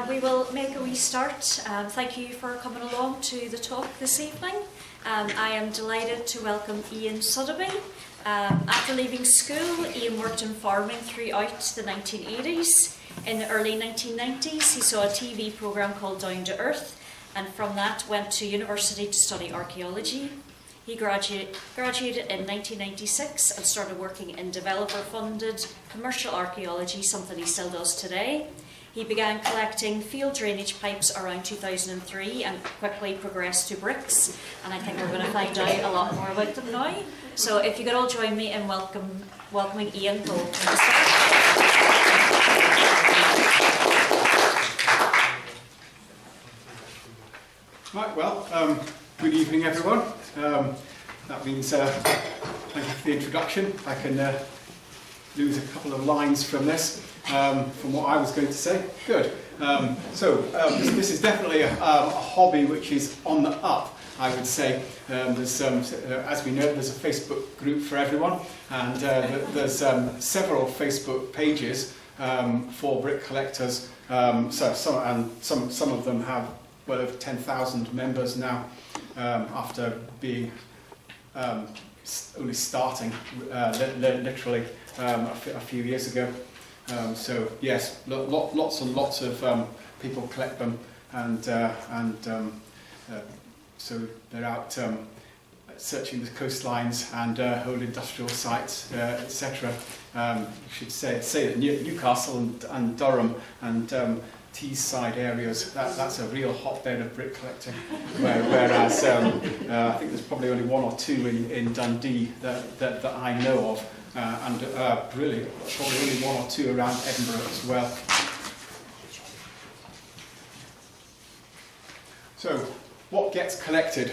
We will make a wee start. Thank you for coming along to the talk this evening. I am delighted to welcome Ian Suddaby. After leaving school, Ian worked in farming throughout the 1980s. In the early 1990s, he saw a TV programme called Down to Earth, and from that went to university to study archaeology. He graduated in 1996 and started working in developer-funded commercial archaeology, something he still does today. He began collecting field drainage pipes around 2003 and quickly progressed to bricks, and I think we're going to find out a lot more about them now. So if you could all join me in welcoming Ian Gold to the stage. Right, well, good evening everyone. That means thank you for the introduction. I can lose a couple of lines from this, from what I was going to say. Good. This is definitely a hobby which is on the up, I would say. As we know, there's a Facebook group for everyone, and there's several Facebook pages for brick collectors. Some of them have well over 10,000 members now, after being only starting literally a few years ago. So yes, lots and lots of people collect them, and so they're out searching the coastlines and old industrial sites, etc. You should say that Newcastle and Durham and Teesside areas, that's a real hotbed of brick collecting, whereas I think there's probably only one or two in Dundee that I know of, and really probably only one or two around Edinburgh as well. So what gets collected?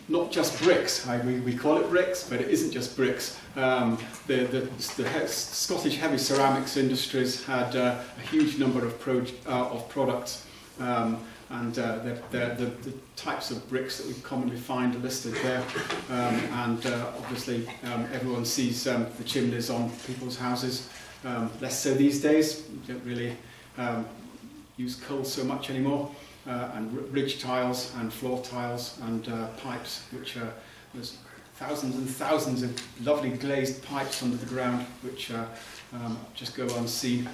Not just bricks. We call it bricks, but it isn't just bricks. The Scottish heavy ceramics industries had a huge number of products, and the types of bricks that we commonly find are listed there. And obviously, everyone sees the chimneys on people's houses. Less so these days. We don't really use coal so much anymore. And ridge tiles and floor tiles and pipes, which there's thousands and thousands of lovely glazed pipes under the ground, which just go unseen.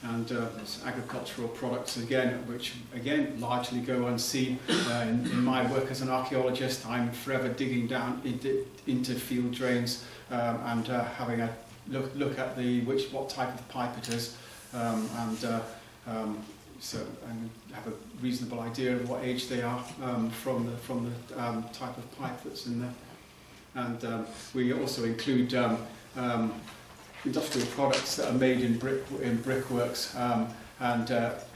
And there's agricultural products again, which again largely go unseen. In my work as an archaeologist, I'm forever digging down into field drains and having a look at what type of pipe it is, so I have a reasonable idea of what age they are from the type of pipe that's in there. And we also include industrial products that are made in brickworks, and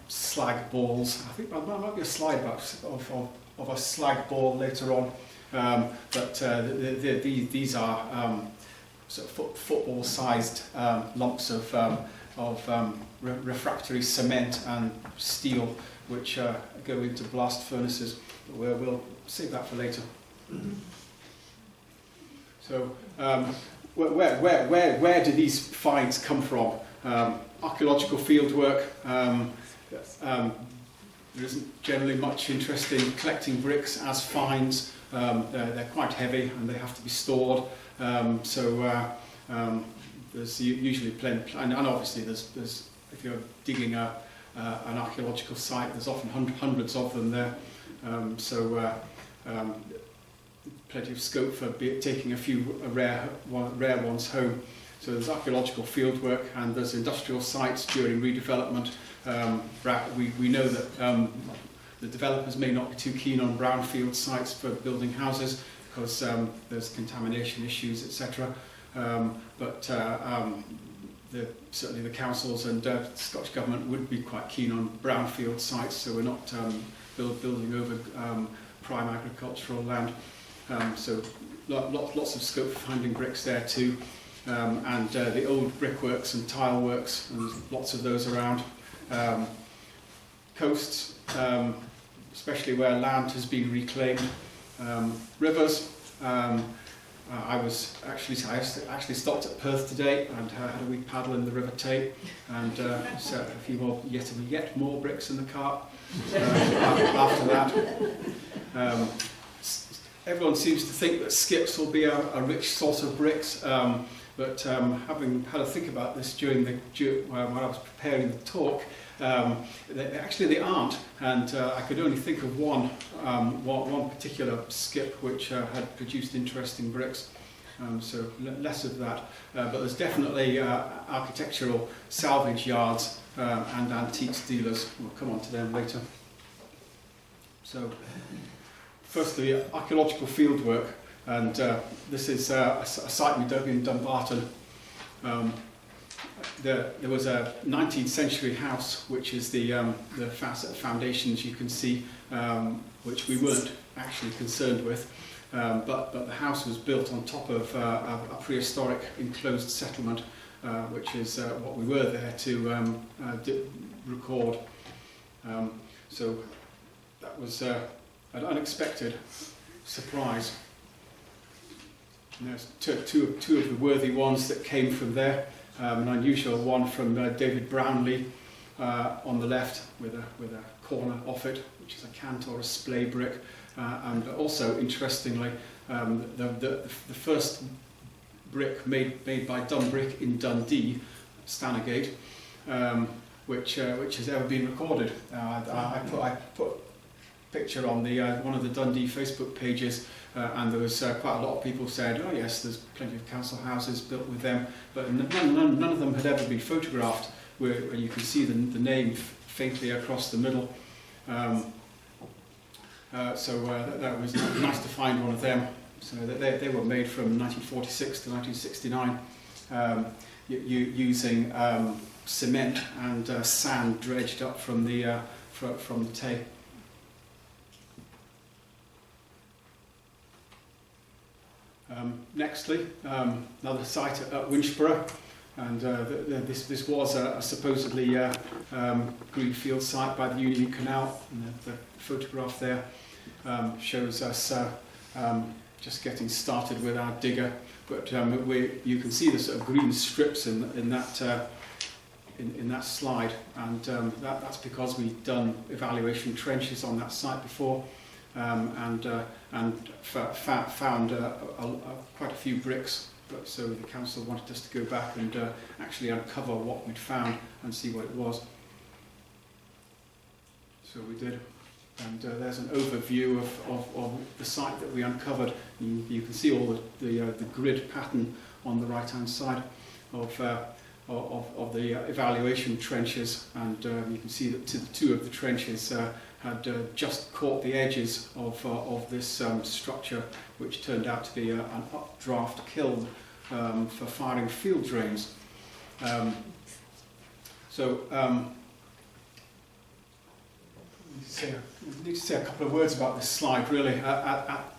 slag balls. I think there might be a slide of a slag ball later on, but these are sort of football-sized lumps of refractory cement and steel, which go into blast furnaces. But we'll save that for later. So, where do these finds come from? Archaeological fieldwork. There isn't generally much interest in collecting bricks as finds. They're quite heavy and they have to be stored. There's usually plenty, and obviously there's if you're digging an archaeological site, there's often hundreds of them there. Plenty of scope for taking a few rare ones home. So there's archaeological fieldwork, and there's industrial sites during redevelopment. We know that the developers may not be too keen on brownfield sites for building houses because there's contamination issues, etc. Certainly the councils and the Scottish Government would be quite keen on brownfield sites, so we're not building over prime agricultural land. So lots of scope for finding bricks there too. And the old brickworks and tile works, and there's lots of those around. Coasts, especially where land has been reclaimed. Rivers, I actually stopped at Perth today and had a wee paddle in the River Tay, and set a few more, yet more bricks in the cart after that. Everyone seems to think that skips will be a rich source of bricks, but having had a think about this when I was preparing the talk, they aren't, and I could only think of one particular skip which had produced interesting bricks. So less of that, but there's definitely architectural salvage yards and antiques dealers. We'll come on to them later. So firstly, archaeological fieldwork, and this is a site we dug in Dumbarton. There was a 19th century house, which is the foundations you can see, which we weren't actually concerned with, but the house was built on top of a prehistoric enclosed settlement, which is what we were there to record. So that was an unexpected surprise. And there's two of the worthy ones that came from there. An unusual one from David Brownlee on the left with a corner off it, which is a cant or a splay brick, and also interestingly the first brick made by Dunbrick in Dundee, Stanagate, which has ever been recorded. I put a picture on the one of the Dundee Facebook pages. And there was quite a lot of people said, oh yes, there's plenty of council houses built with them, but none of them had ever been photographed, where you can see the name faintly across the middle. So that was nice to find one of them. So they were made from 1946 to 1969, using cement and sand dredged up from the Tay. Nextly, another site at Winchburgh, and this was a supposedly greenfield site by the Union Canal. And the photograph there shows us just getting started with our digger, but you can see the sort of green strips in that slide, and that's because we've done evaluation trenches on that site before. And found quite a few bricks, but so the council wanted us to go back and actually uncover what we'd found and see what it was. So we did, and there's an overview of the site that we uncovered. You can see all the grid pattern on the right-hand side of the evaluation trenches, and you can see that two of the trenches had just caught the edges of this structure, which turned out to be an updraft kiln for firing field drains. I need to say a couple of words about this slide, really.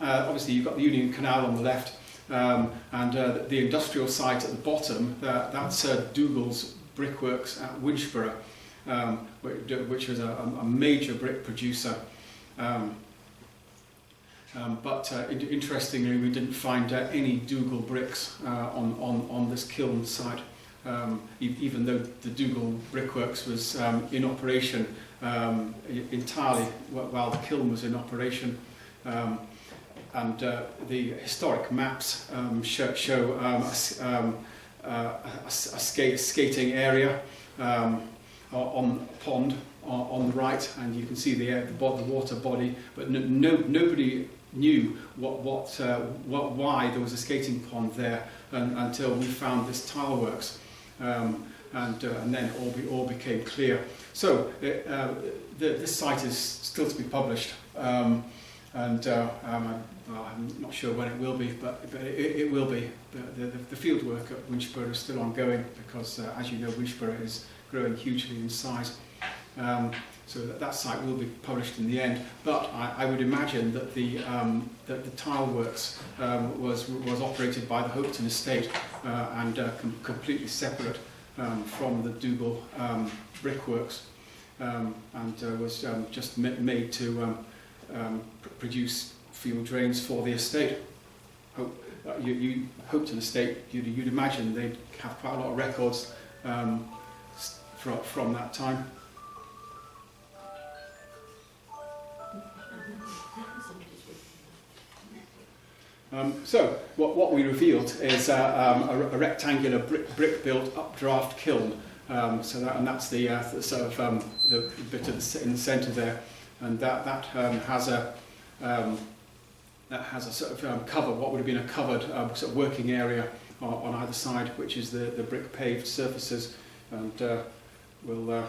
Obviously, you've got the Union Canal on the left, and the industrial site at the bottom, that's Dougal's Brickworks at Winchburgh, which was a major brick producer. But interestingly, we didn't find any Dougal bricks on this kiln site, even though the Dougal Brickworks was in operation entirely while the kiln was in operation. And the historic maps show a skating area on a pond on the right, and you can see the water body, but nobody knew why there was a skating pond there until we found this tile works, and then it all became clear. So this site is still to be published, and I'm not sure when it will be, but it will be. The field work at Winchburgh is still ongoing because, as you know, Winchburgh is growing hugely in size. So that site will be published in the end. But I would imagine that the tile works was operated by the Hopeton estate and completely separate from the Dougal brickworks, and was just made to produce field drains for the estate. you Hopetoun Estate, you'd imagine they'd have quite a lot of records from that time. So what we revealed is a rectangular brick-built updraft kiln. That's the sort of the bit in the centre there, and that has a sort of cover, what would have been a covered sort of working area on either side, which is the brick paved surfaces. And we'll move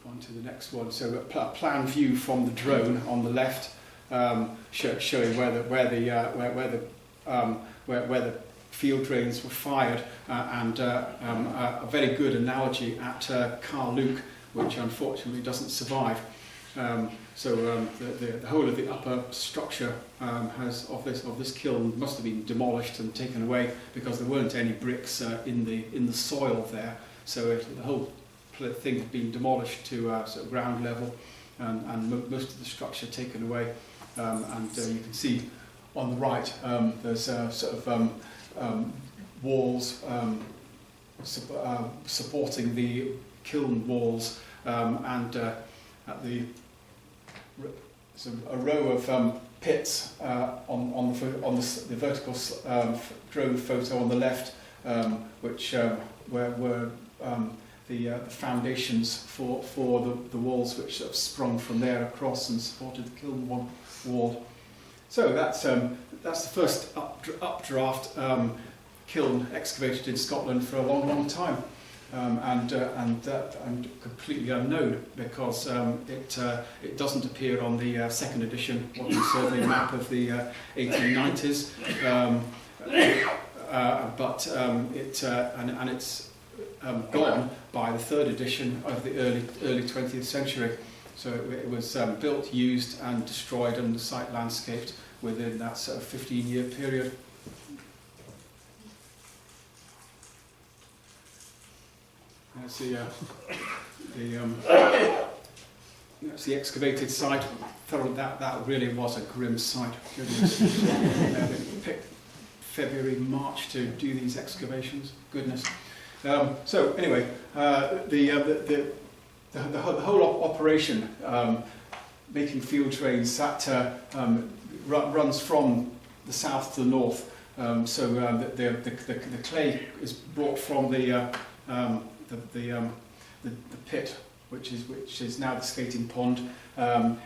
on to the next one. So a plan view from the drone on the left, showing where the field drains were fired, and a very good analogy at Carluke, which unfortunately doesn't survive. The whole of the upper structure of this kiln must have been demolished and taken away, because there weren't any bricks in the soil there. So the whole thing had been demolished to sort of ground level, and most of the structure taken away. You can see on the right there's sort of walls supporting the kiln walls, and at the a row of pits on the vertical drone photo on the left, which were the foundations for the walls, which sort of sprung from there across and supported the kiln wall. So that's the first updraft kiln excavated in Scotland for a long time, and completely unknown, because it doesn't appear on the second edition Modern Survey map of the 1890s, but it's gone by the third edition of the early 20th century. So it was built, used and destroyed, and the site landscaped within that sort of 15-year period. That's the excavated site. That really was a grim sight. Goodness. They picked February, March to do these excavations. Goodness. So anyway, the whole operation, making field drains, that runs from the south to the north. The clay is brought from the pit, which is now the skating pond,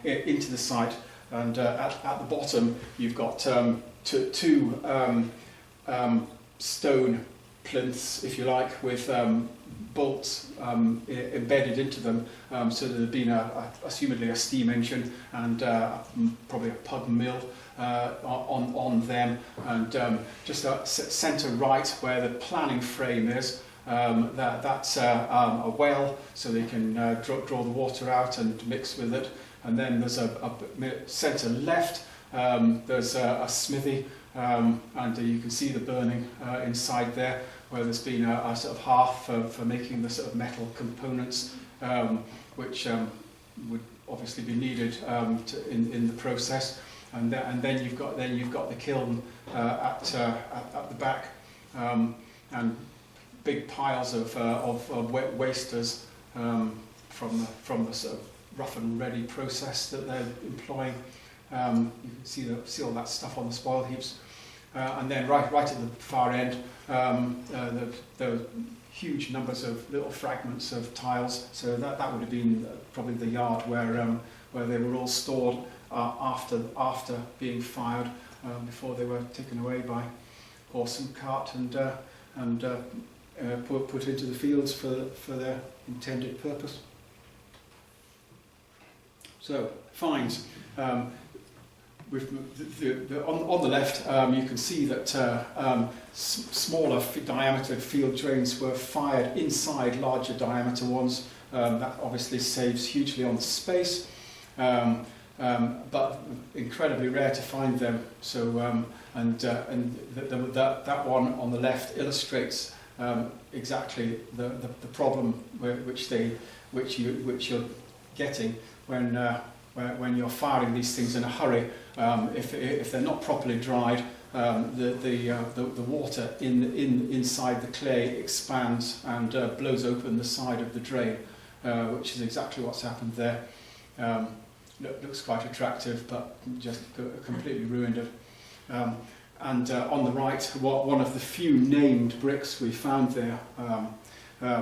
into the site, and at the bottom you've got two stone plinths, if you like, with bolts embedded into them, so there'd been assumedly a steam engine and probably a pug mill on them, and just centre right where the planning frame is, that's a well, so they can draw the water out and mix with it. And then there's a centre left, there's a smithy, and you can see the burning inside there, where there's been a sort of hearth for making the sort of metal components, which would obviously be needed in the process. And then you've got the kiln at the back, and big piles of wet wasters from the sort of rough and ready process that they're employing. You can see all that stuff on the spoil heaps. And then right at the far end, there were huge numbers of little fragments of tiles. So that would have been probably the yard where they were all stored after being fired, before they were taken away by horse and cart and put into the fields for their intended purpose. So finds. On the left, you can see that smaller diameter field drains were fired inside larger diameter ones. That obviously saves hugely on the space, but incredibly rare to find them. So, that one on the left illustrates exactly the problem which you're getting when you're firing these things in a hurry. If they're not properly dried, the water inside the clay expands and blows open the side of the drain, which is exactly what's happened there. Looks quite attractive, but just completely ruined it. And on the right, one of the few named bricks we found there,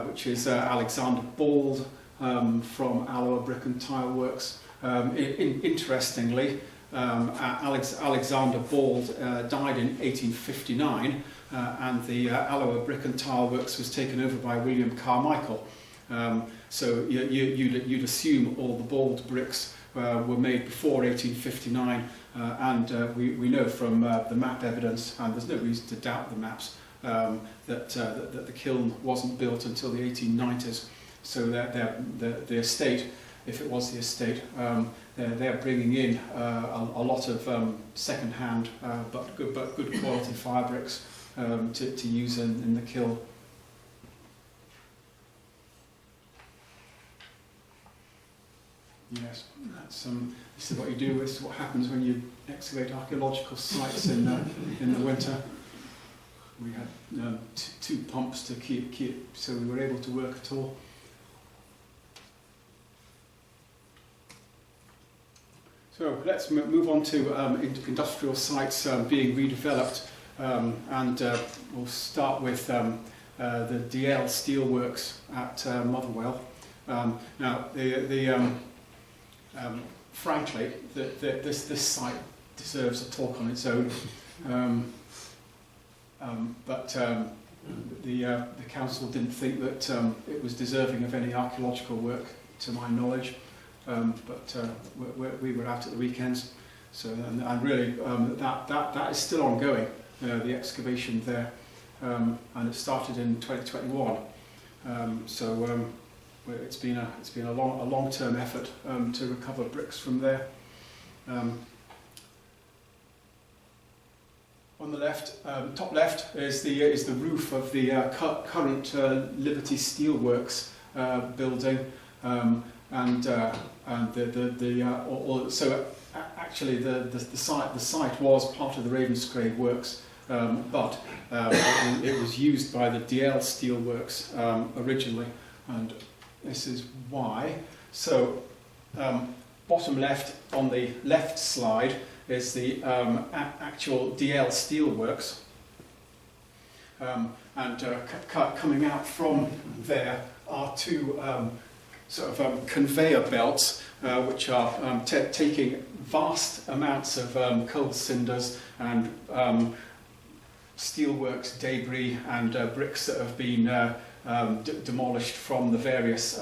which is Alexander Bald from Alloa Brick and Tile Works. Interestingly, Alexander Bald died in 1859, and the Alloa Brick and Tile Works was taken over by William Carmichael. So you'd assume all the Bald bricks were made before 1859, and we know from the map evidence, and there's no reason to doubt the maps, that the kiln wasn't built until the 1890s. So the estate, if it was the estate, they're bringing in a lot of second-hand but good quality fire bricks to use in the kiln. Yes, this is what you do. This is what happens when you excavate archaeological sites in the winter. We had two pumps to keep so we were able to work at all. So let's move on to industrial sites being redeveloped, and we'll start with the DL Steelworks at Motherwell. Now, frankly, this site deserves a talk on its own, but the council didn't think that it was deserving of any archaeological work, to my knowledge. But we were out at the weekends, so and really that is still ongoing. The excavation there, and it started in 2021. So it's been a long-term effort to recover bricks from there. On the left, top left, is the roof of the current Liberty Steelworks building. So actually the site was part of the Ravenscraig works, but it was used by the DL Steelworks originally, and this is why. So bottom left on the left slide is the actual DL Steelworks, and coming out from there are two conveyor belts, which are taking vast amounts of coal cinders and steelworks debris and bricks that have been demolished from the various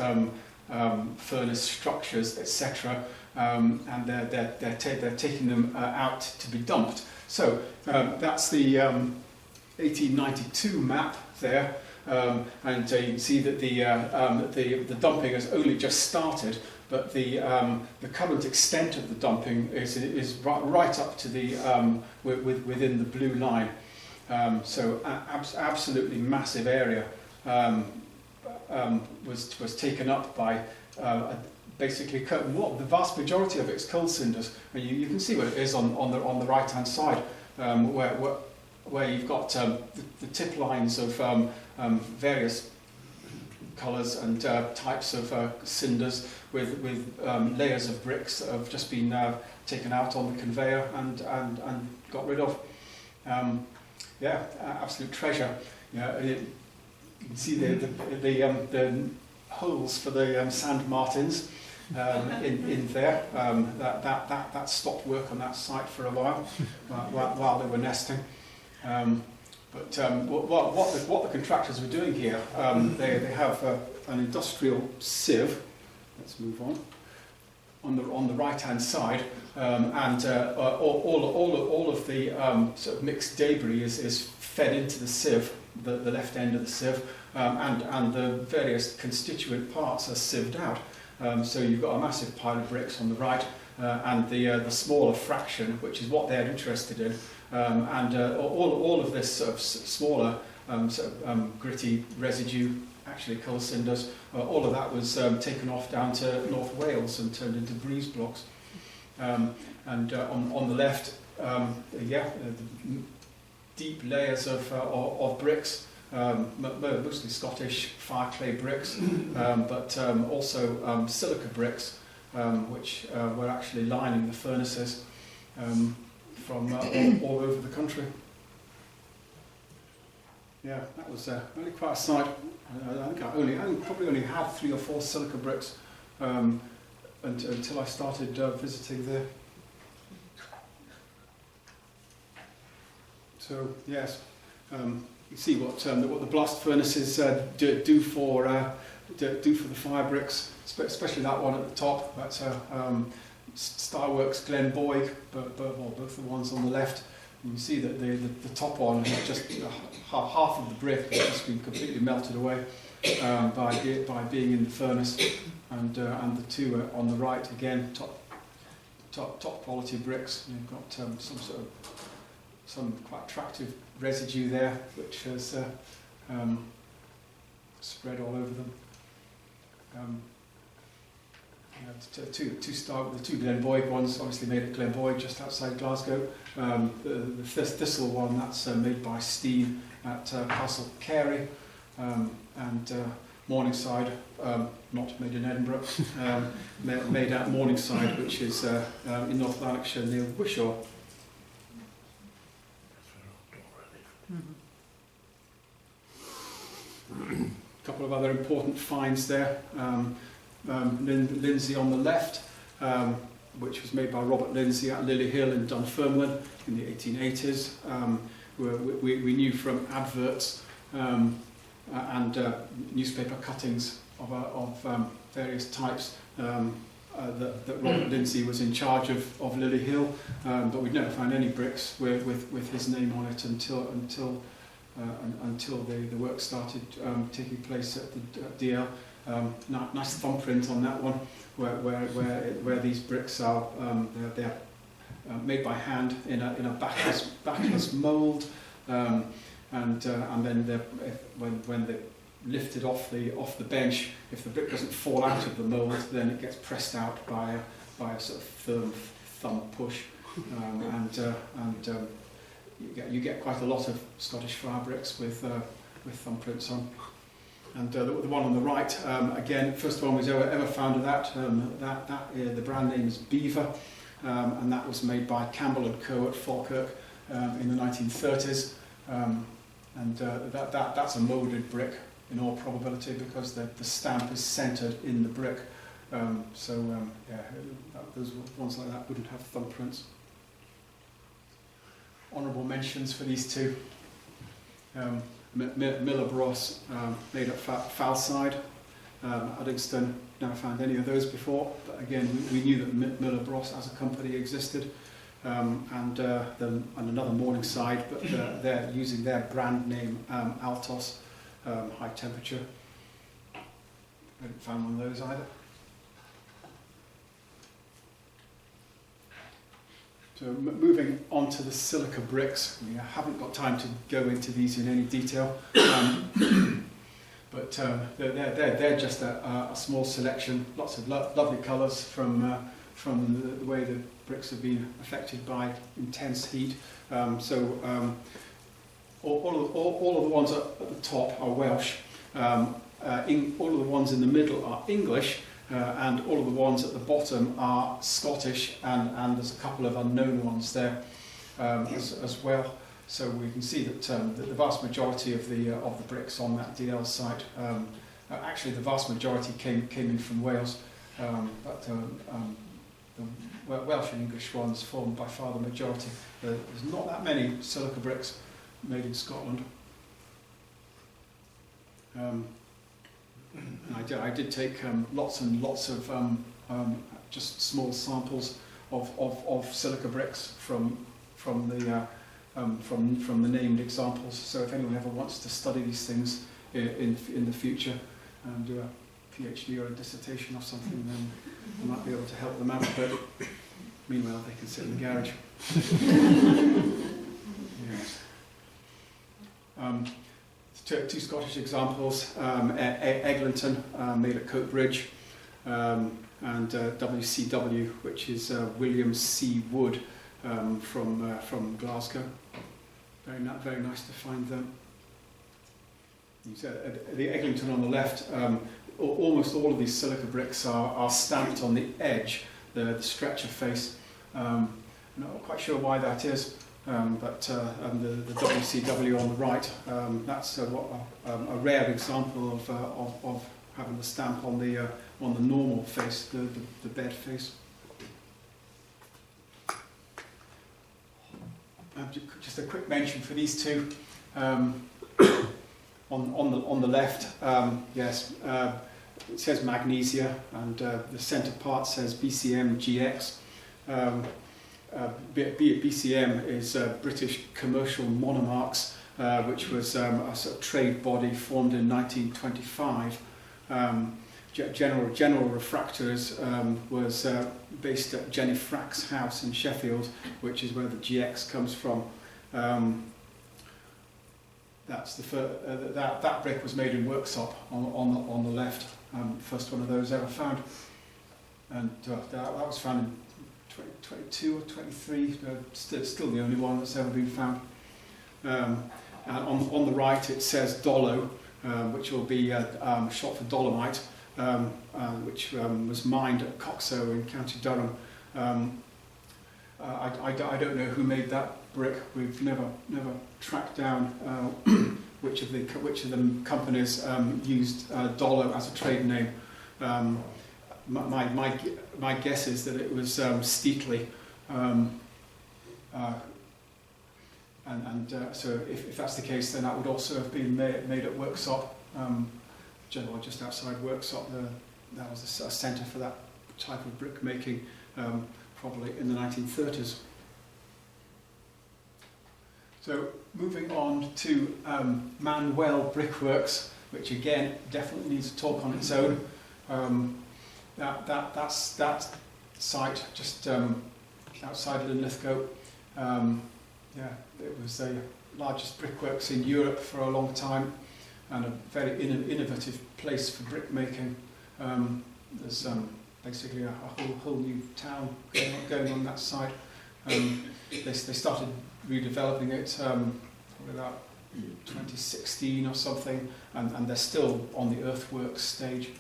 furnace structures, etc., and they're taking them out to be dumped. So that's the 1892 map there. And you can see that the dumping has only just started, but the current extent of the dumping is right up to the within the blue line. So absolutely massive area was taken up by basically the vast majority of it's coal cinders, and you can see what it is on the right hand side, where you've got the tip lines of various colours and types of cinders with layers of bricks that have just been taken out on the conveyor and got rid of. Yeah, absolute treasure. Yeah, you can see the holes for the sand martins in there. That stopped work on that site for a while they were nesting. But what the contractors were doing here, they have an industrial sieve. Let's move on the right hand side, and all of the sort of mixed debris is fed into the sieve, the left end of the sieve, and the various constituent parts are sieved out. So you've got a massive pile of bricks on the right, and the smaller fraction, which is what they're interested in. And all of this sort of smaller gritty residue, actually coal cinders, all of that was taken off down to North Wales and turned into breeze blocks. And on the left, deep layers of bricks, mostly Scottish fire clay bricks, but also silica bricks, which were actually lining the furnaces from all over the country. Yeah, that was really quite a sight. I think I probably only had 3 or 4 silica bricks until I started visiting there. So yes, you see what the blast furnaces do for the fire bricks, especially that one at the top. That's Starworks Glenboig, both the ones on the left. You can see that the top one is just half of the brick has just been completely melted away by being in the furnace, and the two on the right again, top quality bricks. You've got some quite attractive residue there, which has spread all over them. The two Glenboig ones, obviously made at Glenboig, just outside Glasgow. The Thistle one, that's made by Steve at Castle Carey, and Morningside, not made in Edinburgh, made at Morningside, which is in North Lanarkshire near Wishaw. A couple of other important finds there. Lindsay on the left, which was made by Robert Lindsay at Lily Hill in Dunfermline in the 1880s. We knew from adverts and newspaper cuttings of various types that Robert Lindsay was in charge of Lily Hill, but we'd never found any bricks with his name on it until the work started taking place at the DL. Nice thumbprint on that one, where these bricks are they're made by hand in a backless mould, and then when they're lifted off the bench, if the brick doesn't fall out of the mould, then it gets pressed out by a sort of firm thumb push, and you get quite a lot of Scottish fire bricks with thumbprints on. And the one on the right, again, first one was ever found of that. The brand name is Beaver, and that was made by Campbell and Co at Falkirk in the 1930s. That's a moulded brick in all probability, because the stamp is centred in the brick. Those ones like that wouldn't have thumbprints. Honourable mentions for these two. Miller Bros, made at Falside, Uddingston, never found any of those before, but again we knew that Miller Bros as a company existed, and another Morningside, but they're using their brand name Altos, high temperature. I haven't found one of those either. So moving on to the silica bricks, I haven't got time to go into these in any detail, but they're just a small selection, lots of lovely colours from the way the bricks have been affected by intense heat. All of the ones at the top are Welsh, all of the ones in the middle are English, and all of the ones at the bottom are Scottish, and there's a couple of unknown ones there as well. So we can see that the vast majority of the bricks on that DL site, actually the vast majority came in from Wales, but the Welsh and English ones formed by far the majority. There's not that many silica bricks made in Scotland. I did take lots and lots of just small samples of silica bricks from the named examples. So if anyone ever wants to study these things in the future and do a PhD or a dissertation or something, then I might be able to help them out. But meanwhile, they can sit in the garage. Yes. Two Scottish examples, Eglinton, made at Coatbridge, and WCW, which is William C. Wood from Glasgow. very nice to find them. The Eglinton on the left, almost all of these silica bricks are stamped on the edge, the stretcher face. I'm not quite sure why that is, but the WCW on the right, that's a rare example of having the stamp on the normal face, the bed face. Just a quick mention for these two. On the left, yes, it says magnesia, and the centre part says BCM GX. BCM is British Commercial Monomarks, which was a sort of trade body formed in 1925. General Refractors was based at Jenny Frack's house in Sheffield, which is where the GX comes from. That's that brick was made in Worksop on the left, first one of those ever found, and that was found in 2022 or 23. Still the only one that's ever been found. And on the right it says Dollo, which will be shot for dolomite, which was mined at Coxo in County Durham. I don't know who made that brick. We've never tracked down which of the companies used Dollo as a trade name. My guess is that it was Steatley, so if that's the case, then that would also have been made at Worksop, just outside Worksop. That was a centre for that type of brick making, probably in the 1930s. So moving on to Manuel Brickworks, which again definitely needs a talk on its own. That site just outside Linlithgow. It was the largest brickworks in Europe for a long time, and a very innovative place for brick making. There's basically a whole new town going on that side. They started redeveloping it probably about 2016 or something, and they're still on the earthworks stage.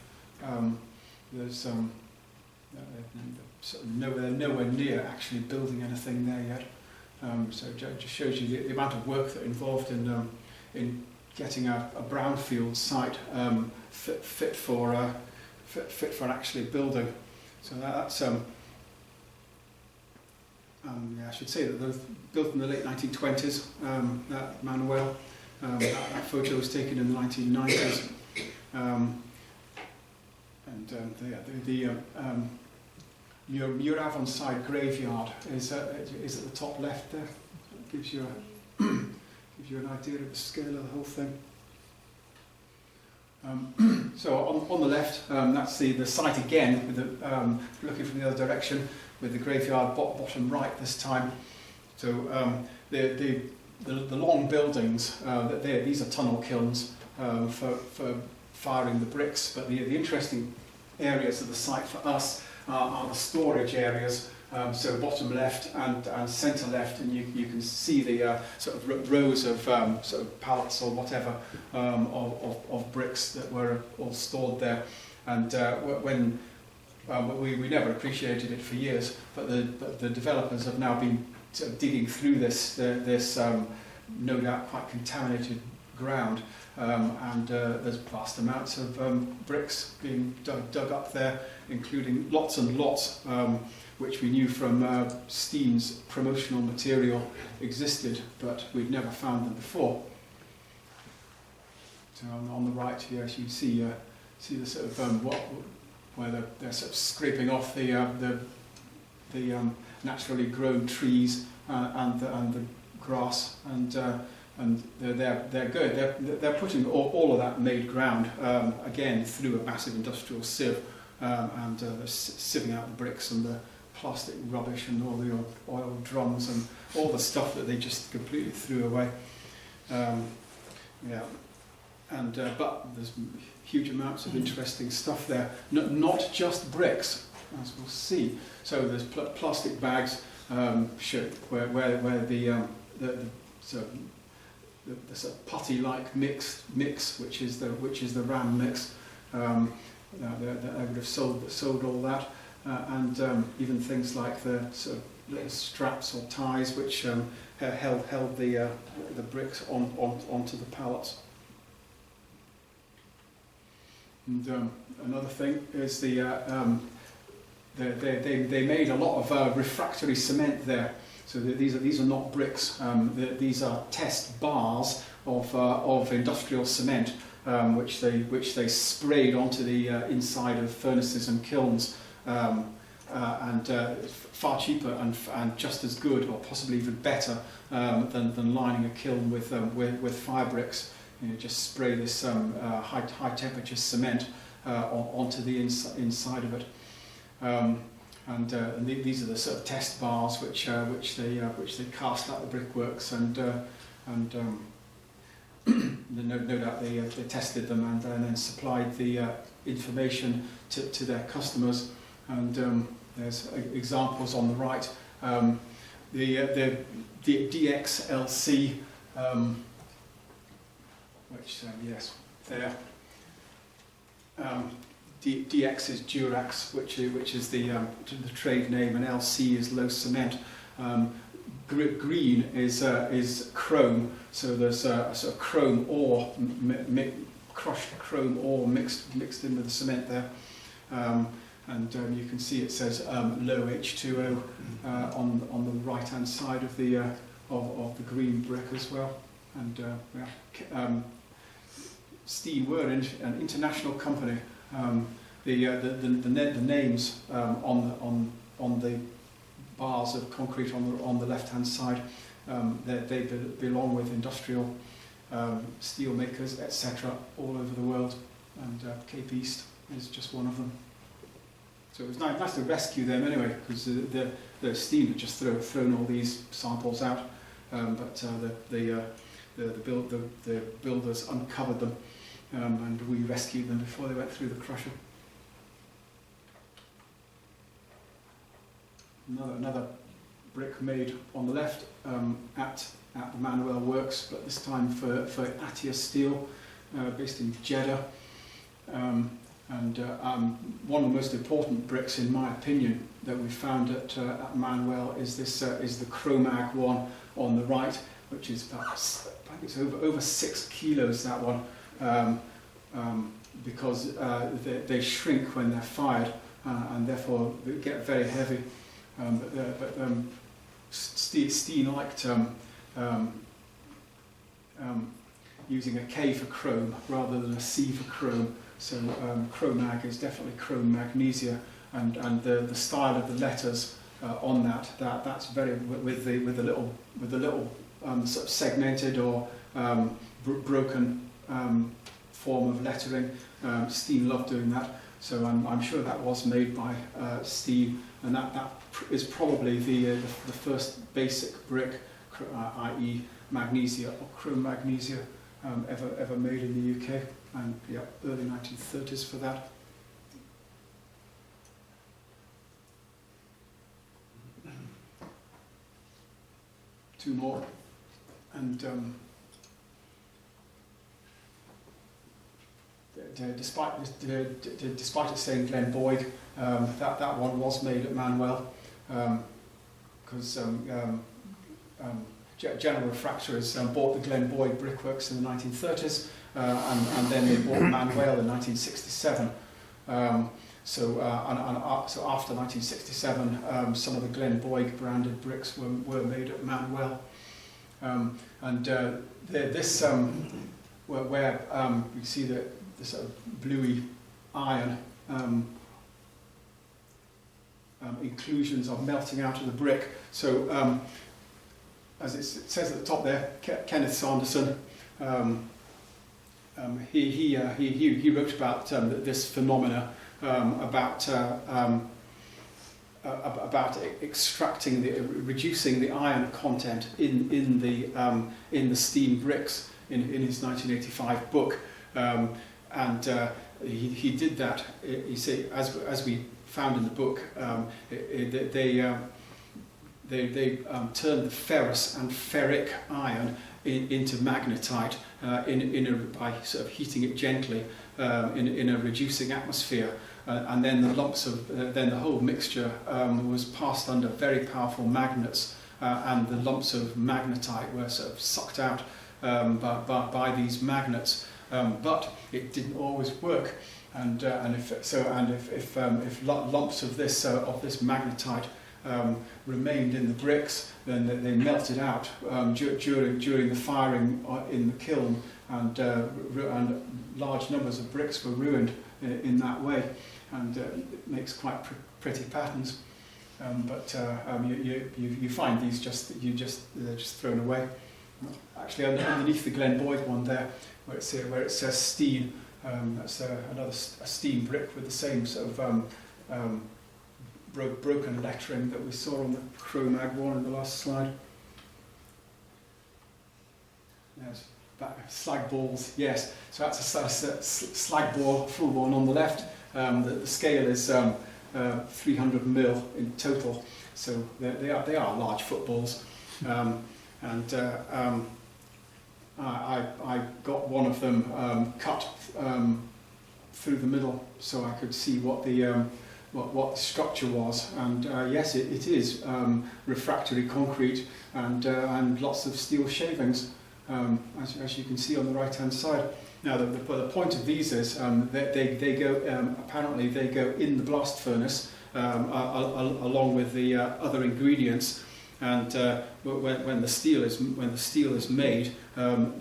There's sort of nowhere near actually building anything there yet. So it just shows you the amount of work that involved in getting a brownfield site fit for actually building. So that's I should say that they were built in the late 1920s. That Manuel, that photo was taken in the 1990s. Your Ravenscraig graveyard is at the top left there. It gives you an idea of the scale of the whole thing. So on the left, that's the site again, with looking from the other direction, with the graveyard bottom right this time. So the long buildings, these are tunnel kilns for firing the bricks, but the interesting areas of the site for us are the storage areas. So bottom left and centre left, and you can see the sort of rows of sort of pallets or whatever of bricks that were all stored there. And when we never appreciated it for years, but the developers have now been sort of digging through this no doubt quite contaminated ground, and there's vast amounts of bricks being dug up there, including lots and lots which we knew from Steen's promotional material existed, but we'd never found them before. So on the right here, you see the sort of where they're sort of scraping off the naturally grown trees and the grass, and they're good. They're putting all of that made ground again through a massive industrial sieve, and they're sieving out the bricks and the plastic rubbish and all the oil drums and all the stuff that they just completely threw away. But there's huge amounts of interesting stuff there. Not just bricks, as we'll see. So there's plastic bags where the so the sort of putty-like mix, which is the ram mix. That I would have sold all that, and even things like the sort of little straps or ties which held the bricks onto the pallets. And another thing is they made a lot of refractory cement there. So these are not bricks. These are test bars of industrial cement, which they sprayed onto the inside of furnaces and kilns, and far cheaper and just as good, or possibly even better, than lining a kiln with fire bricks. Just spray this high temperature cement onto the inside of it. And these are the sort of test bars which they cast at the brickworks, and no doubt they tested them and then supplied the information to their customers. And there's examples on the right. The DXLC, which yes, there. DX is Durax, which is the trade name, and LC is low cement. Green is chrome, so there's a sort of chrome ore, crushed chrome ore mixed in with the cement there. And you can see it says low H2O on the right hand side of the green brick as well. And Steen were an international company. The names on the bars of concrete on the left hand side, they belong with industrial steel makers, etc., all over the world, and Cape East is just one of them. So it was nice to rescue them anyway, because the Steen had just thrown all these samples out, but the builders uncovered them. And we rescued them before they went through the crusher. Another brick made on the left at the Manuel Works, but this time for Atia Steel, based in Jeddah. And one of the most important bricks, in my opinion, that we found at Manuel is the Chromag one on the right, which is about, I think it's over 6 kilos, that one. Because they shrink when they're fired, and therefore they get very heavy. But Steen liked using a K for chrome rather than a C for chrome. So Chromag is definitely chrome magnesia, and the style of the letters on that's very with the little sort of segmented or broken form of lettering. Steen loved doing that, so I'm sure that was made by Steen, and that is probably the first basic brick, i.e. magnesia or chrome magnesia, ever made in the UK, and yeah, early 1930s for that. Two more, and despite it saying Glen Boyd, that one was made at Manuel, because General Refractories bought the Glen Boyd brickworks in the 1930s, and then they bought Manuel in 1967. So after 1967, some of the Glen Boyd branded bricks were made at Manuel, and this where you see the sort of bluey iron inclusions are melting out of the brick. So as it says at the top there, Kenneth Sanderson, he wrote about this phenomena, about extracting reducing the iron content in the Steen bricks in his 1985 book, and he did that. You see, as we found in the book, they turned the ferrous and ferric iron into magnetite by sort of heating it gently in a reducing atmosphere, and then the lumps of then the whole mixture was passed under very powerful magnets, and the lumps of magnetite were sort of sucked out by these magnets, but it didn't always work, and if lumps of this magnetite remained in the bricks, then they melted out during the firing in the kiln, and large numbers of bricks were ruined in that way, and it makes quite pretty patterns. You find these they're just thrown away. Actually, underneath the Glen Boyd one there, where it says Steen, that's a Steen brick with the same sort of broken lettering that we saw on the Cro-Mag one in the last slide. Yes, slag balls, yes. So that's a slag ball, full one on the left. The scale is 300 mil in total, so they are large footballs. I got one of them cut through the middle, so I could see what the structure was, and yes, it is refractory concrete and lots of steel shavings, as you can see on the right hand side. Now the point of these is they go apparently they go in the blast furnace along with the other ingredients, and when the steel is made,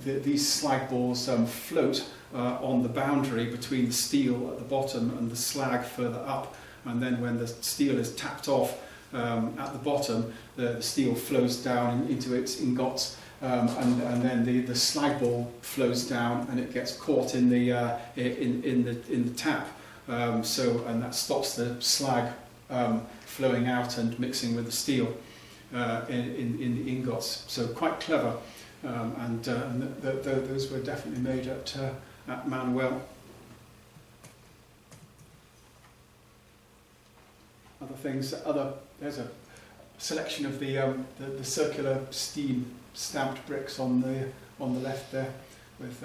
these slag balls float on the boundary between the steel at the bottom and the slag further up. And then when the steel is tapped off at the bottom, the steel flows down into its ingots, and then the slag ball flows down and it gets caught in the tap. And that stops the slag flowing out and mixing with the steel in the ingots. So quite clever, and those were definitely made at Manuel. Other things, there's a selection of the circular steam stamped bricks on the left there, with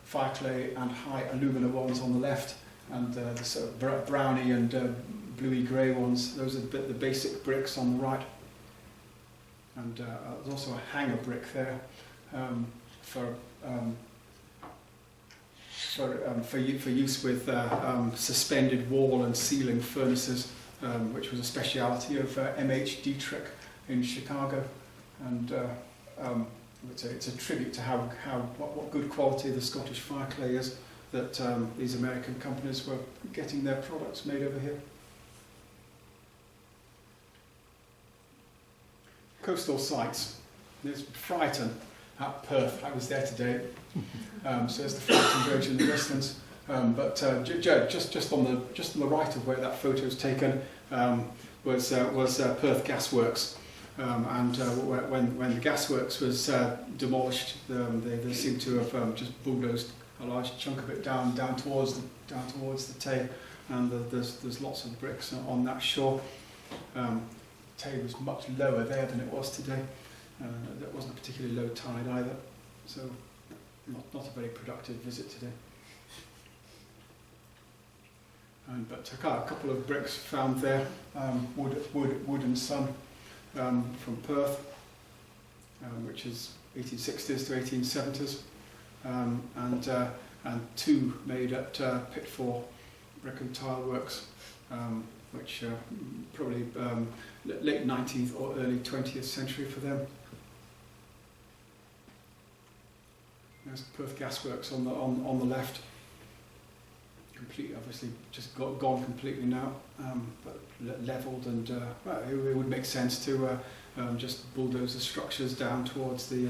fireclay and high alumina ones on the left, and the sort of browny and bluey grey ones. Those are the basic bricks on the right. And there's also a hanger brick there for use with suspended wall and ceiling furnaces, which was a speciality of M.H. Dietrich in Chicago, and it's a tribute to what good quality the Scottish fireclay is that these American companies were getting their products made over here. Coastal sites. There's Frighton at Perth. I was there today. So there's the Frighton Bridge in the distance. But just on the right of where that photo is taken was Perth Gasworks. And when the gasworks was demolished, they seem to have just bulldozed a large chunk of it down towards the Tay, and there's lots of bricks on that shore. Tay was much lower there than it was today. That wasn't a particularly low tide either, so not a very productive visit today. But a couple of bricks found there, Wood and Son from Perth, which is 1860s to 1870s, and two made at Pitfall Brick and Tile Works, which probably late 19th or early 20th century for them. There's Perth Gasworks on the left. Completely, obviously, just gone completely now, but levelled, and it would make sense to just bulldoze the structures down towards the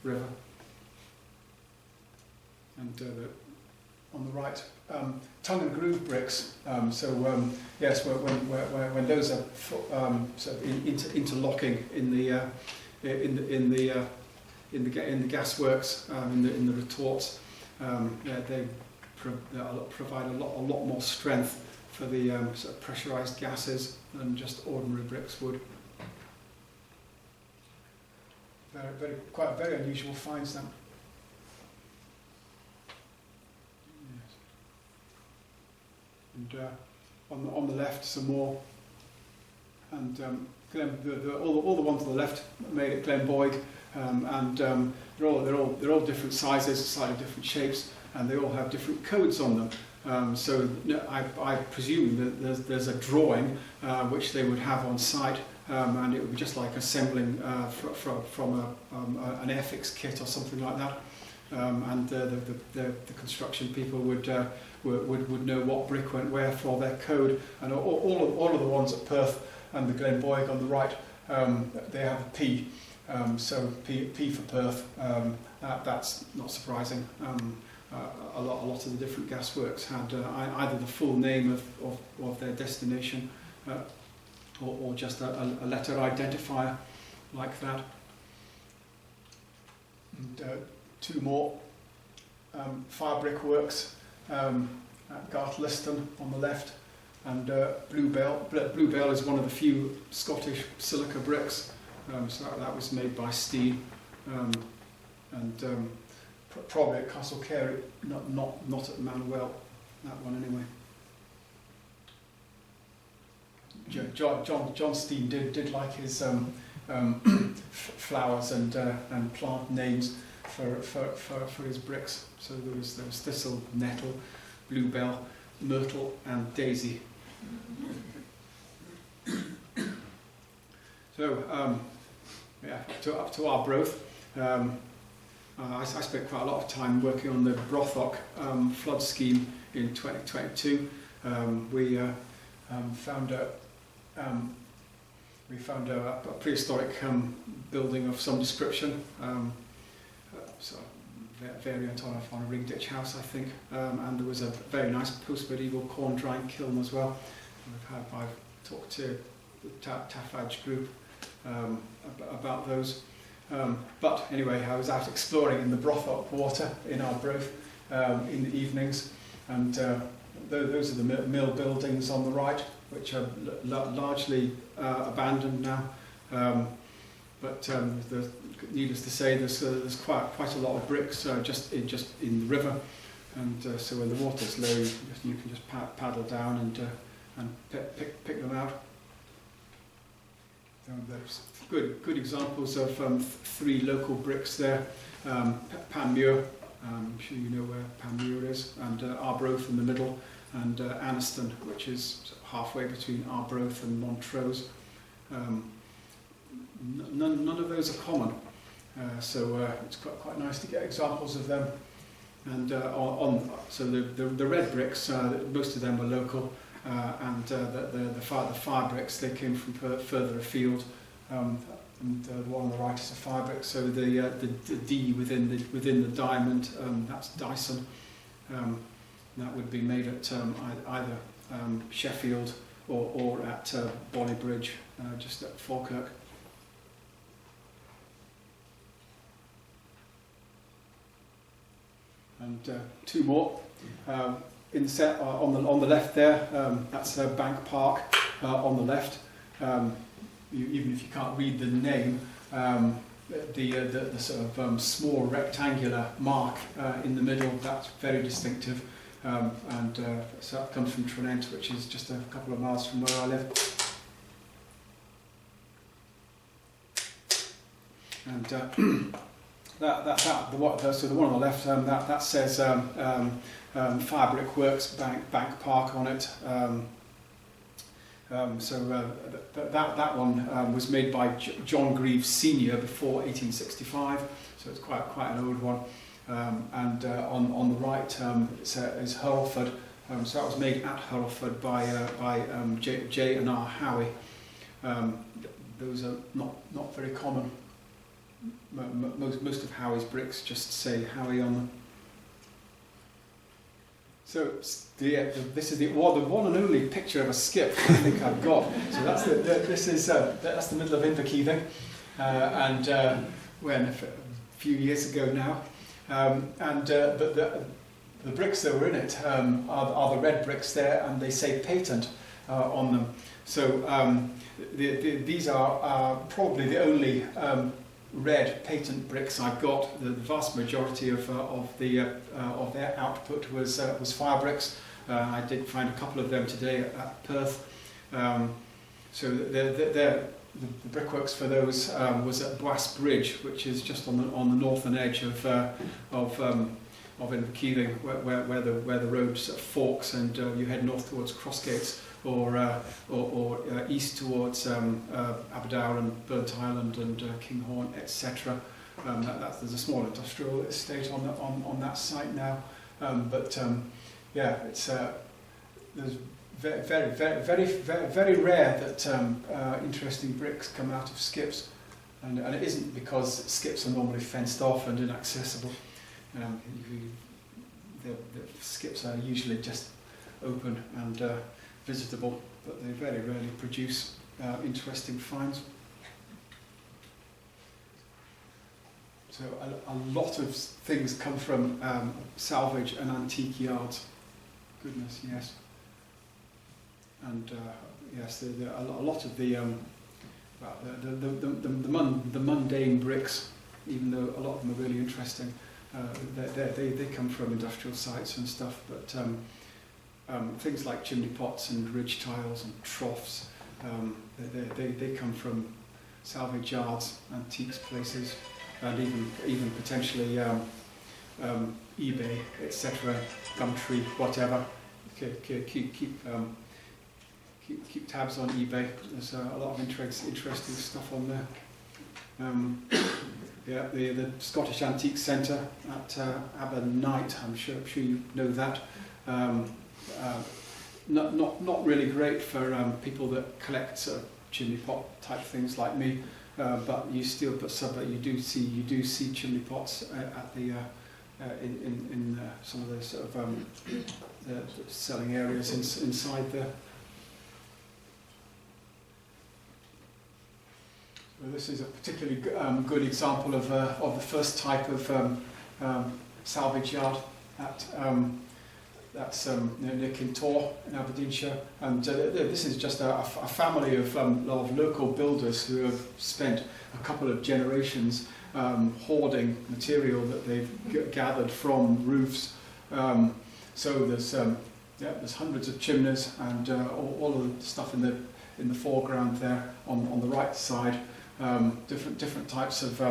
river. And on the right, tongue and groove bricks. Yes, when those are sort of interlocking in the gasworks, in the retorts, they provide a lot more strength for the sort of pressurised gases than just ordinary bricks would. quite very unusual finds then. Yes. And on the left some more, and all the ones on the left made at Glenboig, and they're all different sizes, slightly different shapes, and they all have different codes on them. So I presume that there's a drawing which they would have on site, and it would be just like assembling from an Airfix kit or something like that. And the construction people would know what brick went where for their code, and all of the ones at Perth and the Glenboig on the right, they have a P. So P for Perth. That's not surprising. A lot of the different gasworks had either the full name of their destination or just a letter identifier like that. And two more fire brickworks at Garthliston on the left, and Bluebell. Bluebell is one of the few Scottish silica bricks, so that was made by Steen, and probably at Castle Carey, not at Manuel, that one anyway. John Steen did like his flowers and plant names for his bricks. So there was thistle, nettle, bluebell, myrtle, and daisy. So up to Arbroath. I spent quite a lot of time working on the Brothock flood scheme in 2022. We found a prehistoric building of some description, so variant on a ring ditch house, I think, and there was a very nice post-medieval corn drying kiln as well. I've talked to the Taffage group about those. But anyway, I was out exploring in the Brothock water in Arbroath in the evenings, and those are the mill buildings on the right, which are largely abandoned now. But needless to say, there's quite a lot of bricks just in the river, and so when the water's low, you can just paddle down and pick them out. There's good examples of three local bricks there. Panmure, I'm sure you know where Panmure is, and Arbroath in the middle, and Anniston, which is sort of halfway between Arbroath and Montrose. None of those are common, so it's quite nice to get examples of them. And so the red bricks, most of them were local. And the fire bricks, they came from further afield, and the one on the right is a fire brick. So the D within the diamond, that's Dyson. That would be made at either Sheffield or at Bonnybridge, just at Falkirk. And two more. In the set on the left there, that's Bank Park on the left. Even if you can't read the name, the sort of small rectangular mark in the middle, that's very distinctive. And so that comes from Tranent, which is just a couple of miles from where I live. And so the one on the left, that says Fire Brickworks Bank Park on it. So that one was made by John Greaves Senior before 1865, so it's quite an old one. And on the right is Hurlford. So that was made at Hurlford by J and R Howie. Those are not very common. Most of Howie's bricks just say Howie on them. So this is the one and only picture of a skip I think I've got. So that's that's the middle of Inverkeithing, and when a few years ago now, but the bricks that were in it are the red bricks there, and they say patent on them. So these are probably the only red patent bricks I got, the vast majority of their output was fire bricks. I did find a couple of them today at Perth. So the brickworks for those was at Boas Bridge, which is just on the northern edge of Inverkeithing, where the road sort of forks, and you head north towards Crossgates, or east towards Abertay and Burnt Island and Kinghorn, etc. There's a small industrial estate on that site now, yeah, it's there's very rare that interesting bricks come out of skips, and it isn't because skips are normally fenced off and inaccessible. The skips are usually just open and visitable, but they very rarely produce interesting finds. So a lot of things come from salvage and antique yards. Goodness, yes. And yes, a lot of the mundane bricks, even though a lot of them are really interesting, they come from industrial sites and stuff. But things like chimney pots and ridge tiles and troughs, they come from salvage yards, antiques places, and even potentially eBay, etc., Gumtree, whatever. Keep tabs on eBay. There's a lot of interesting stuff on there. Yeah, the Scottish Antique Centre at Abertay, I'm sure you know that. Not really great for people that collect chimney pot type things like me, but you do see chimney pots at the in some of the sort of the selling areas inside there. Well, this is a particularly good example of the first type of salvage yard that's near Kintor in Aberdeenshire, and this is just a family of local builders who have spent a couple of generations hoarding material that they've gathered from roofs. So there's hundreds of chimneys, and all of the stuff in the foreground there on the right side. Different types of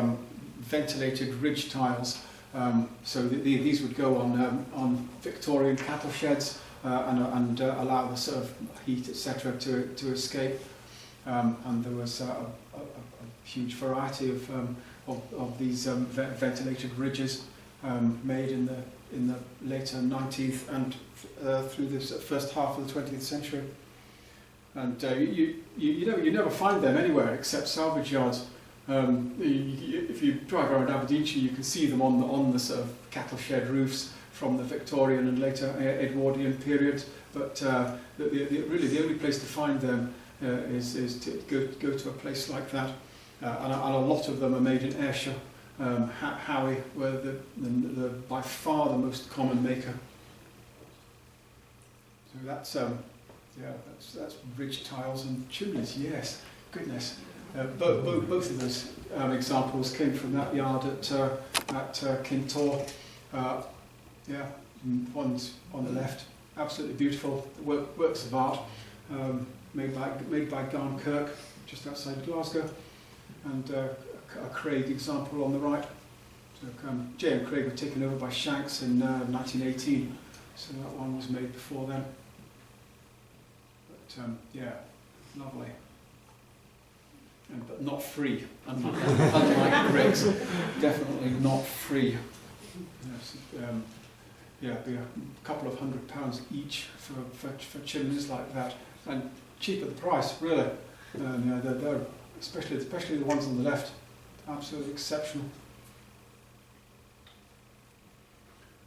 ventilated ridge tiles. So these would go on Victorian cattle sheds and allow the sort of heat, etc., to escape. And there was a huge variety of these ventilated ridges made in the later 19th and through the first half of the 20th century. And you never find them anywhere except salvage yards. If you drive around Aberdeenshire, you can see them on the sort of cattle shed roofs from the Victorian and later Edwardian periods. But really the only place to find them is to go to a place like that. And a lot of them are made in Ayrshire. Howie were the by far the most common maker. So that's ridge tiles and chimneys. Yes, goodness. Both of those examples came from that yard at Kintor. Yeah, one's on the left, absolutely beautiful works of art, made by Garn Kirk, just outside Glasgow, and a Craig example on the right. So J and Craig were taken over by Shanks in 1918, so that one was made before then. But yeah, lovely. But not free, unlike bricks. Definitely not free. Yes, yeah, be a couple of £100 each for chimneys like that, and cheap at the price, really. Yeah, they're especially the ones on the left, absolutely exceptional.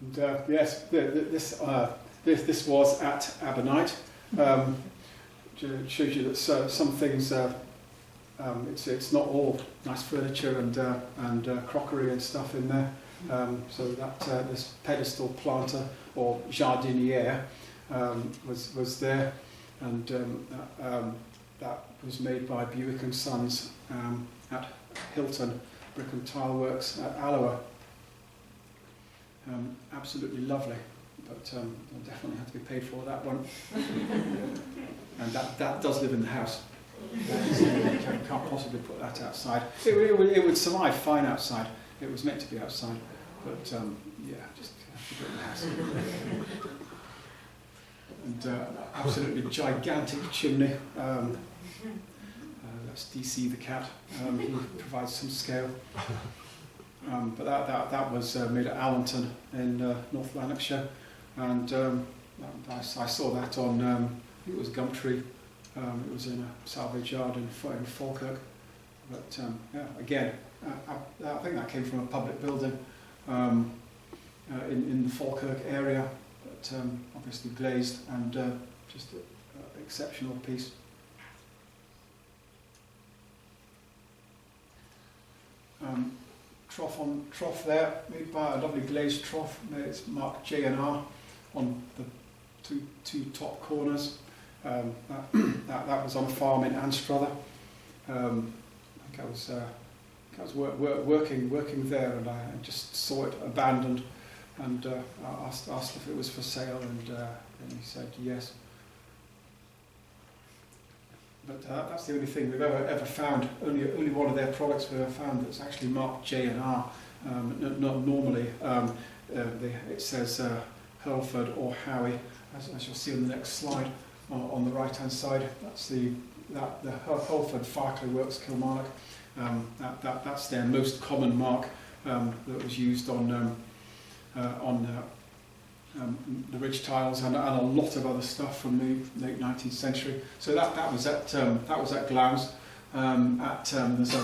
And yes, this was at Abertay. It shows you that some things. It's not all nice furniture and crockery and stuff in there. So that this pedestal planter or jardiniere was there, and that was made by Buick and Sons at Hilton, brick and tile works at Alloa. Absolutely lovely, but I'll definitely have to be paid for that one. And that does live in the house. You can't possibly put that outside. It would survive fine outside. It was meant to be outside, but yeah, just have to put it in the house. And absolutely gigantic chimney. That's DC the cat. He provides some scale. But that was made at Allenton in North Lanarkshire, and I saw that on I think it was Gumtree. It was in a salvage yard in Falkirk. But yeah, again, I think that came from a public building in the Falkirk area, but obviously glazed and just an exceptional piece. Trough there, made by a lovely glazed trough. It's marked J&R on the two top corners. That was on a farm in Anstruther. I think I was working there, and I just saw it abandoned, and I asked if it was for sale, and he said yes. But that's the only thing we've ever found. Only one of their products we've ever found that's actually marked J&R. Not normally. It says Hurlford or Howie, as you'll see on the next slide on the right-hand side. That's the Hurlford Farclay Works Kilmarnock. That's their most common mark that was used on the ridge tiles and a lot of other stuff from the late 19th century. So that was at Glowes. There's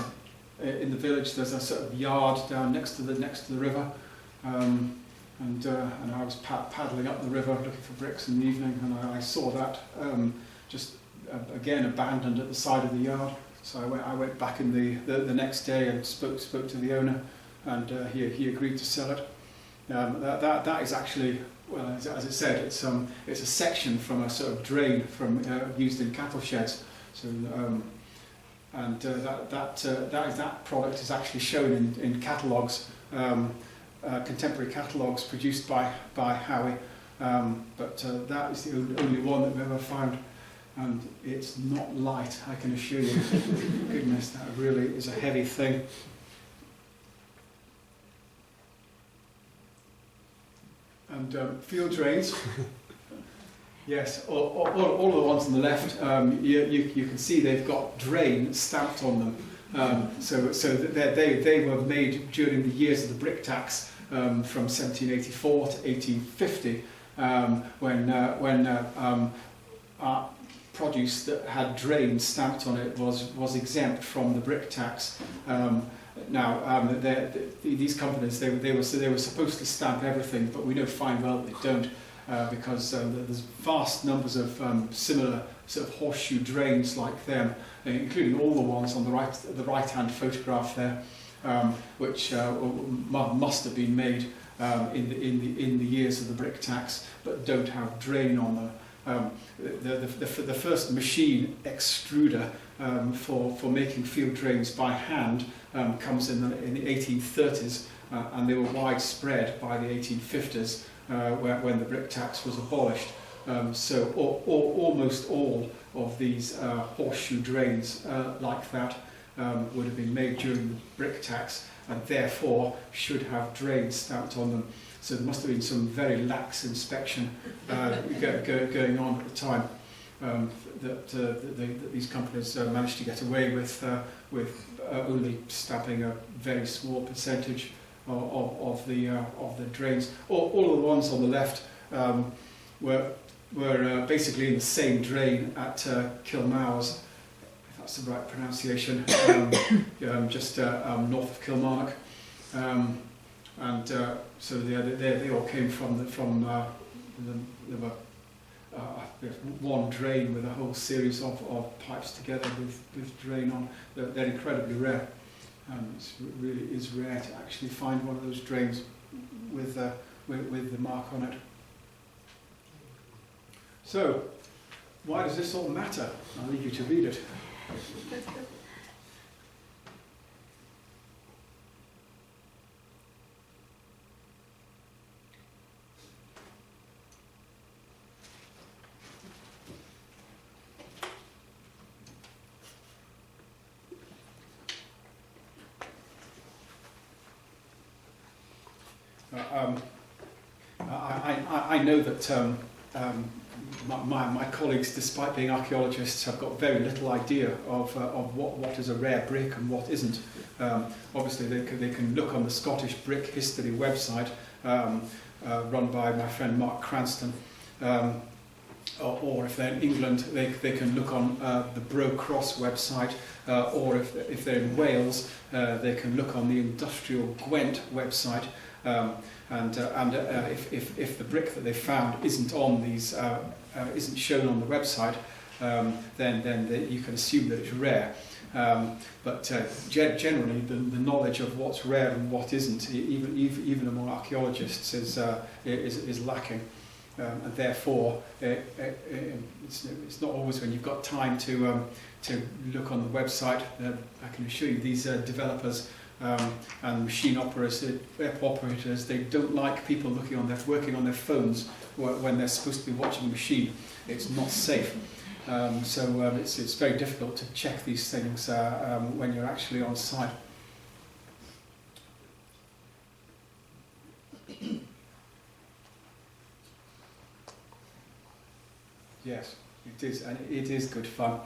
in the village there's a sort of yard down next to the river, and I was paddling up the river looking for bricks in the evening, and I saw that just again abandoned at the side of the yard. So I went back in the next day and spoke to the owner, and he agreed to sell it. That is actually, well, as it said, it's a section from a sort of drain from used in cattle sheds. So that product is actually shown in catalogues, contemporary catalogues produced by Howie. But that is the only one that we've ever found, and it's not light, I can assure you. Goodness, that really is a heavy thing. And field drains, yes, all of the ones on the left, you can see they've got drain stamped on them. So they were made during the years of the brick tax, from 1784 to 1850, when produce that had drain stamped on it was exempt from the brick tax. Now, these companies, they were supposed to stamp everything, but we know fine well that they don't, because there's vast numbers of similar sort of horseshoe drains like them, including all the ones on the right-hand photograph there, which must have been made in the years of the brick tax, but don't have drain on them. The first machine extruder for making field drains by hand comes in the 1830s, and they were widespread by the 1850s when the brick tax was abolished. So almost all of these horseshoe drains like that would have been made during the brick tax, and therefore should have drains stamped on them. So there must have been some very lax inspection going on at the time, that these companies managed to get away with only stamping a very small percentage of the drains. All of the ones on the left were basically in the same drain at Kilmowers, if that's the right pronunciation, just north of Kilmarnock. So they all came from there were one drain with a whole series of pipes together with drain on. They're incredibly rare. It really is rare to actually find one of those drains with the mark on it. So, why does this all matter? I'll leave you to read it. I know that my colleagues, despite being archaeologists, have got very little idea of what is a rare brick and what isn't. Obviously, they can look on the Scottish Brick History website, run by my friend Mark Cranston, or if they're in England, they can look on the Bro Cross website, or if they're in Wales, they can look on the Industrial Gwent website. If the brick that they found isn't on these, isn't shown on the website, then you can assume that it's rare. But generally, the knowledge of what's rare and what isn't, even among archaeologists, is lacking. And therefore, it's not always when you've got time to look on the website. I can assure you, these developers and machine operators, they don't like people working on their phones when they're supposed to be watching a machine. It's not safe. It's very difficult to check these things when you're actually on site. Yes, it is, and it is good fun.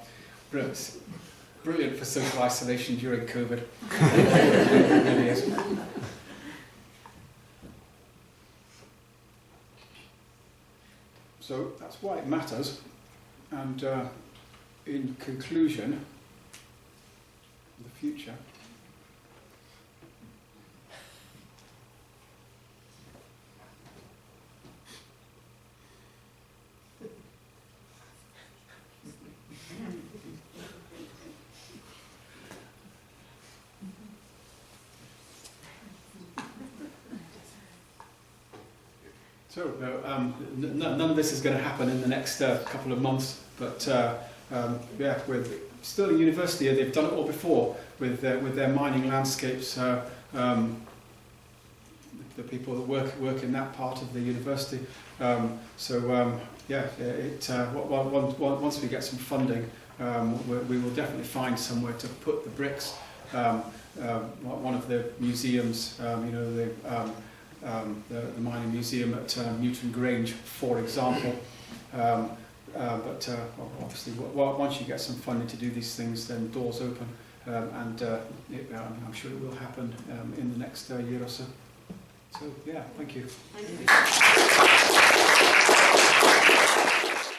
Brilliant for social isolation during COVID. It really is. So that's why it matters. And in conclusion, the future. So none of this is going to happen in the next couple of months, but we're still a university. They've done it all before with their mining landscapes. The people that work in that part of the university. Once we get some funding, we will definitely find somewhere to put the bricks. One of the museums, the mining museum at Newton Grange, for example. Obviously, once you get some funding to do these things, then doors open, and I'm sure it will happen in the next year or so. So, yeah, thank you. Thank you.